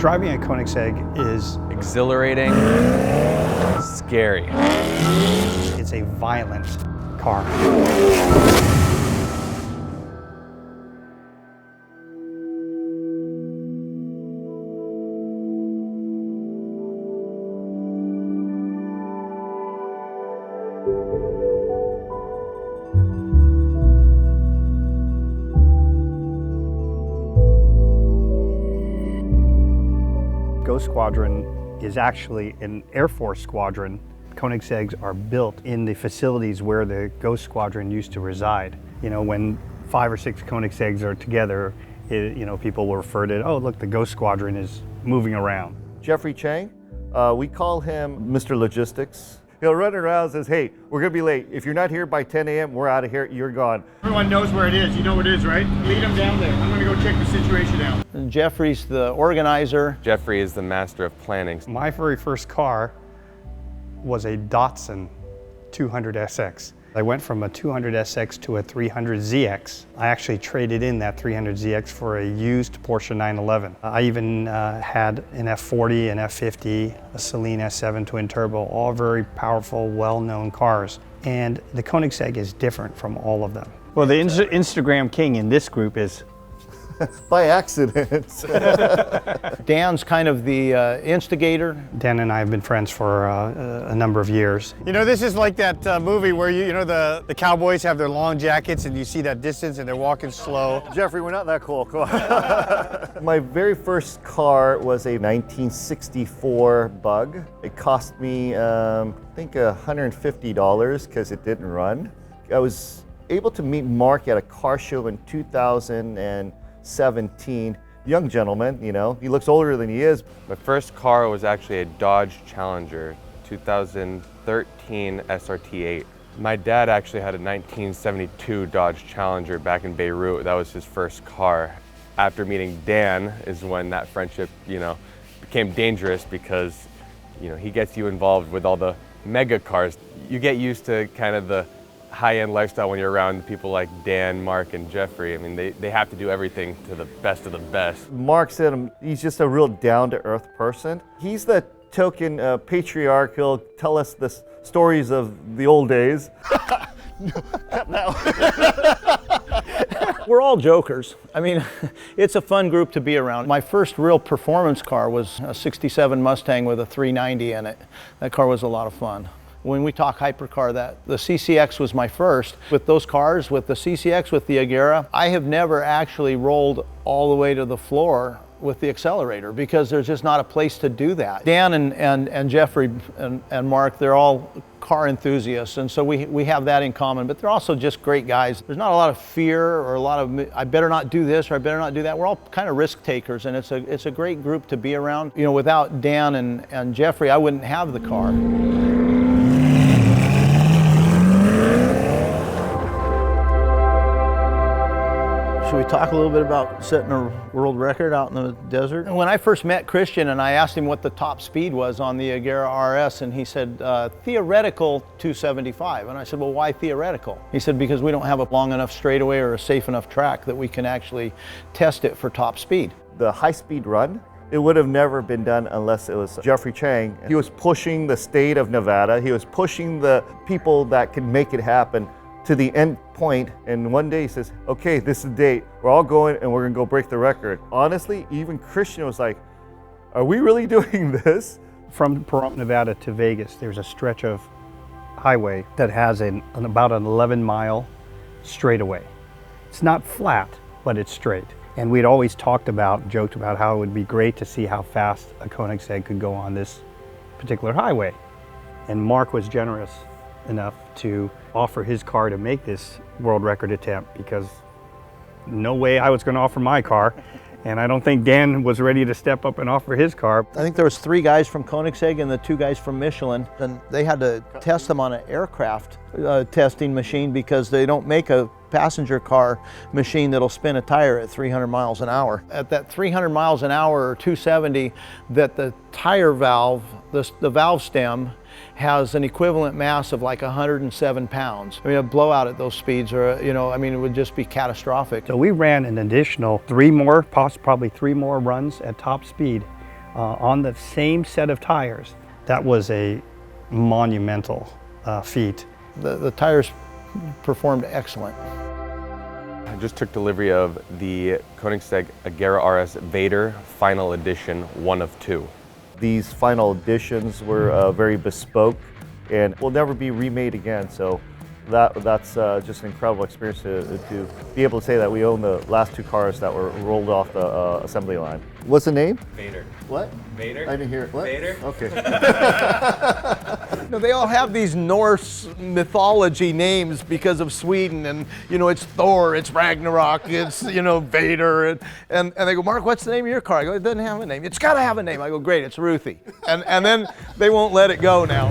Driving a Koenigsegg is exhilarating, scary. It's a violent car. Ghost Squadron is actually an Air Force squadron. Koenigseggs are built in the facilities where the Ghost Squadron used to reside. You know, when 5 or 6 Koenigseggs are together, people will refer to it, oh, look, the Ghost Squadron is moving around. Jeffrey Chang, we call him Mr. Logistics. He'll run around and says, hey, we're gonna be late. If you're not here by 10 a.m., we're out of here, you're gone. Everyone knows where it is. You know where it is, right? Lead them down there. I'm gonna go check the situation out. And Jeffrey's the organizer. Jeffrey is the master of planning. My very first car was a Datsun 200SX. I went from a 200SX to a 300ZX. I actually traded in that 300ZX for a used Porsche 911. I even had an F40, an F50, a Celine S7 twin turbo, all very powerful, well-known cars. And the Koenigsegg is different from all of them. Well, the Instagram king in this group is by accident. Dan's kind of the instigator. Dan and I have been friends for a number of years. You know, this is like that movie where the cowboys have their long jackets and you see that distance and they're walking slow. Jeffrey, we're not that cool. Come on. My very first car was a 1964 Bug. It cost me, I think, $150 because it didn't run. I was able to meet Mark at a car show in 2017. Young gentleman, you know, he looks older than he is. My first car was actually a Dodge Challenger, 2013 SRT8. My dad actually had a 1972 Dodge Challenger back in Beirut. That was his first car. After meeting Dan is when that friendship, became dangerous because, he gets you involved with all the mega cars. You get used to kind of the high-end lifestyle when you're around people like Dan, Mark, and Jeffrey. I mean, they have to do everything to the best of the best. Mark said he's just a real down-to-earth person. He's the token patriarch. He'll tell us the stories of the old days. We're all jokers. I mean, it's a fun group to be around. My first real performance car was a '67 Mustang with a 390 in it. That car was a lot of fun. When we talk hypercar, the CCX was my first. With those cars, with the CCX, with the Agera, I have never actually rolled all the way to the floor with the accelerator because there's just not a place to do that. Dan and Jeffrey and Mark, they're all car enthusiasts, and so we have that in common, but they're also just great guys. There's not a lot of fear or a lot of, I better not do this or I better not do that. We're all kind of risk takers, and it's a great group to be around. Without Dan and Jeffrey, I wouldn't have the car. Should we talk a little bit about setting a world record out in the desert? When I first met Christian and I asked him what the top speed was on the Agera RS, and he said, theoretical 275. And I said, well, why theoretical? He said, because we don't have a long enough straightaway or a safe enough track that we can actually test it for top speed. The high-speed run, it would have never been done unless it was Jeffrey Chang. He was pushing the state of Nevada. He was pushing the people that could make it happen to the end point, and one day he says, okay, this is the date. We're all going and we're gonna go break the record. Honestly, even Christian was like, are we really doing this? From Pahrump, Nevada to Vegas, there's a stretch of highway that has about an 11-mile straightaway. It's not flat, but it's straight. And we'd always joked about how it would be great to see how fast a Koenigsegg could go on this particular highway. And Mark was generous enough to offer his car to make this world record attempt, because no way I was going to offer my car, and I don't think Dan was ready to step up and offer his car. I think there was 3 guys from Koenigsegg and the 2 guys from Michelin, and they had to test them on an aircraft testing machine because they don't make a passenger car machine that'll spin a tire at 300 miles an hour. At that 300 miles an hour or 270, that the tire valve, the valve stem, has an equivalent mass of like 107 pounds. I mean, a blowout at those speeds, or it would just be catastrophic. So we ran an additional probably three more runs at top speed on the same set of tires. That was a monumental feat. The tires performed excellent. I just took delivery of the Koenigsegg Agera RS Vader Final Edition 1 of 2. These final editions were very bespoke and will never be remade again. So that's just an incredible experience to be able to say that we own the last 2 cars that were rolled off the assembly line. What's the name? Vader. What? Vader. I didn't hear it. What? Vader. Okay. No, they all have these Norse mythology names because of Sweden, and it's Thor, it's Ragnarok, it's Vader, and they go, Mark, what's the name of your car? I go, it doesn't have a name. It's got to have a name. I go, great, it's Ruthie, and then they won't let it go now.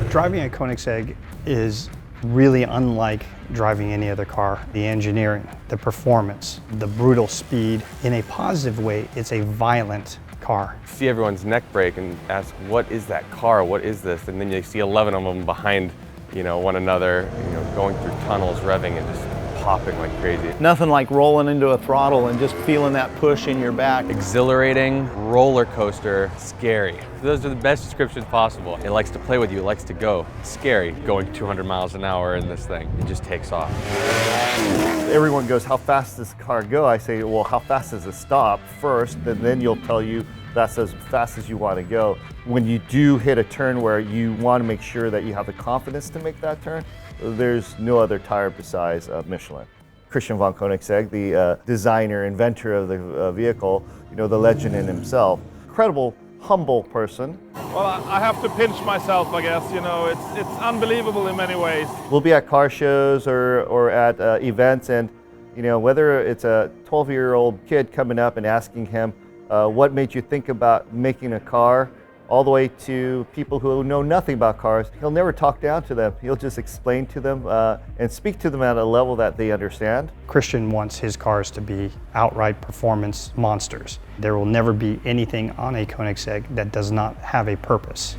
Driving a Koenigsegg is really unlike driving any other car. The engineering, the performance, the brutal speed. In a positive way, it's a violent car. See everyone's neck break and ask, what is that car? What is this? And then you see 11 of them behind, one another, going through tunnels, revving and just popping like crazy. Nothing like rolling into a throttle and just feeling that push in your back. Exhilarating, roller coaster, scary. Those are the best descriptions possible. It likes to play with you, it likes to go. Scary, going 200 miles an hour in this thing. It just takes off. Everyone goes, how fast does the car go? I say, well, how fast does it stop first? And then you'll tell you that's as fast as you want to go. When you do hit a turn where you want to make sure that you have the confidence to make that turn, there's no other tire besides Michelin. Christian von Koenigsegg, the designer, inventor of the vehicle, the legend in himself. Incredible, humble person. Well, I have to pinch myself, I guess. It's unbelievable in many ways. We'll be at car shows or at events, and whether it's a 12-year-old kid coming up and asking him, what made you think about making a car, all the way to people who know nothing about cars. He'll never talk down to them. He'll just explain to them and speak to them at a level that they understand. Christian wants his cars to be outright performance monsters. There will never be anything on a Koenigsegg that does not have a purpose.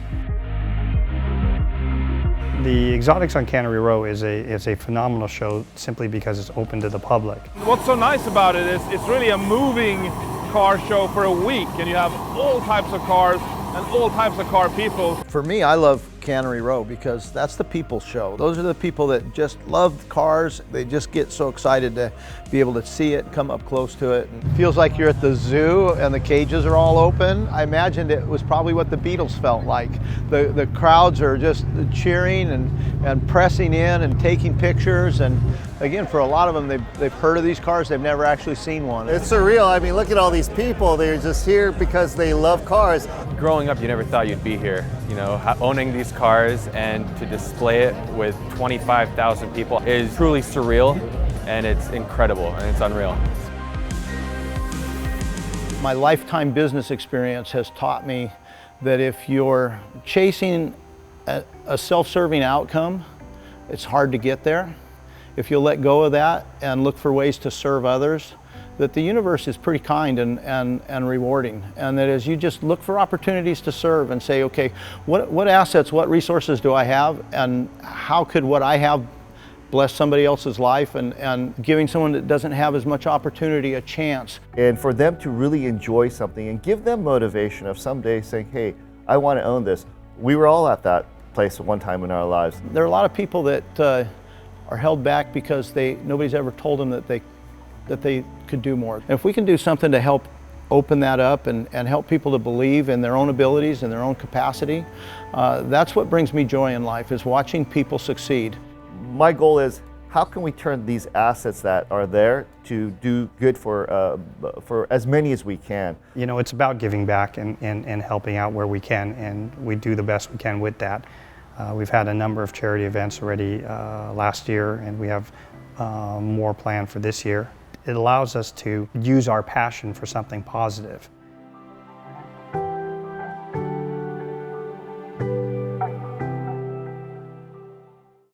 The Exotics on Cannery Row is a phenomenal show simply because it's open to the public. What's so nice about it is it's really a moving car show for a week, and you have all types of cars and all types of car people. For me, I love Cannery Row because that's the people's show. Those are the people that just love cars. They just get so excited to be able to see it, come up close to it. It feels like you're at the zoo and the cages are all open. I imagined it was probably what the Beatles felt like. The crowds are just cheering and pressing in and taking pictures. And again, for a lot of them, they've heard of these cars, they've never actually seen one. It's surreal. I mean, look at all these people. They're just here because they love cars. Growing up, you never thought you'd be here. Owning these cars and to display it with 25,000 people is truly surreal, and it's incredible and it's unreal. My lifetime business experience has taught me that if you're chasing a self-serving outcome, it's hard to get there. If you'll let go of that and look for ways to serve others, that the universe is pretty kind and rewarding, and that as you just look for opportunities to serve and say, okay, what assets, what resources do I have, and how could what I have bless somebody else's life, and giving someone that doesn't have as much opportunity a chance. And for them to really enjoy something and give them motivation of someday saying, hey, I want to own this. We were all at that place at one time in our lives. There are a lot of people that are held back because nobody's ever told them that they could do more. And if we can do something to help open that up and help people to believe in their own abilities and their own capacity, that's what brings me joy in life, is watching people succeed. My goal is, how can we turn these assets that are there to do good for as many as we can? It's about giving back and helping out where we can, and we do the best we can with that. We've had a number of charity events already last year, and we have more planned for this year. It allows us to use our passion for something positive.